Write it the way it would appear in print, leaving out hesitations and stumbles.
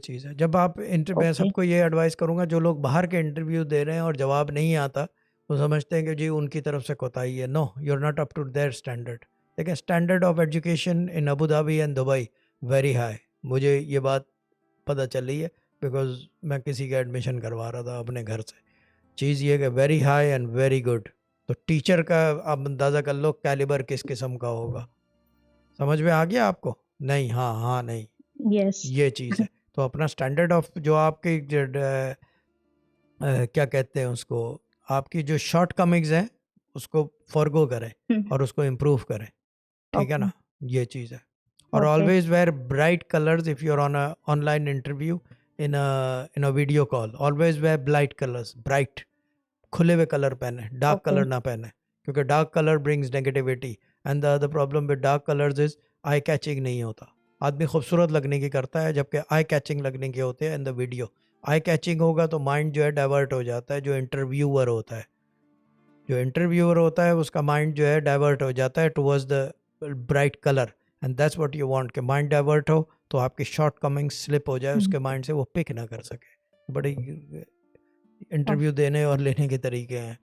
चीज़ है। जब आप मैं ओके। सबको ये एडवाइस करूँगा, जो लोग बाहर के इंटरव्यू दे रहे हैं और जवाब नहीं आता, वो समझते हैं कि जी उनकी तरफ से कोताही है। No, you are not up to their standard. देखिए, standard of education in Abu Dhabi and Dubai very high. मुझे ये बात पता चली है, बिकॉज़ मैं किसी का एडमिशन करवा रहा था अपने घर से। चीज़ ये कि very high and very good. तो टीचर का आप अंदाज़ा कर लो कैलिबर किस किस्म का होगा। समझ में आ गया आपको? नहीं, हाँ, हाँ, नहीं, यस। ये चीज़ है। तो अपना स्टैंडर्ड ऑफ जो आपकी क्या कहते हैं उसको, आपकी जो शॉर्टकमिंग्स हैं, उसको फॉरगो करें और उसको इम्प्रूव करें। ठीक है ओके। ना? ये चीज़ है। और okay. Always wear bright colours if you are on a online interview, in a video call, always wear bright colours, bright खुले हुए कलर पहने, डार्क ओके। कलर ना पहने, क्योंकि dark colour brings negativity. And the other problem with dark colours is eye catching नहीं होता। आदमी खूबसूरत लगने की करता है, जबकि आई कैचिंग लगने के होते हैं in the video. Eye catching होगा तो माइंड जो है डाइवर्ट हो जाता है। जो इंटरव्यूअर होता है उसका माइंड जो है डाइवर्ट हो जाता है towards the bright colour. And that's what you want, कि माइंड डाइवर्ट हो तो आपकी शॉर्ट कमिंग स्लिप हो जाए उसके माइंड से, वो पिक ना कर सके। बड़े इंटरव्यू देने और लेने के तरीके हैं।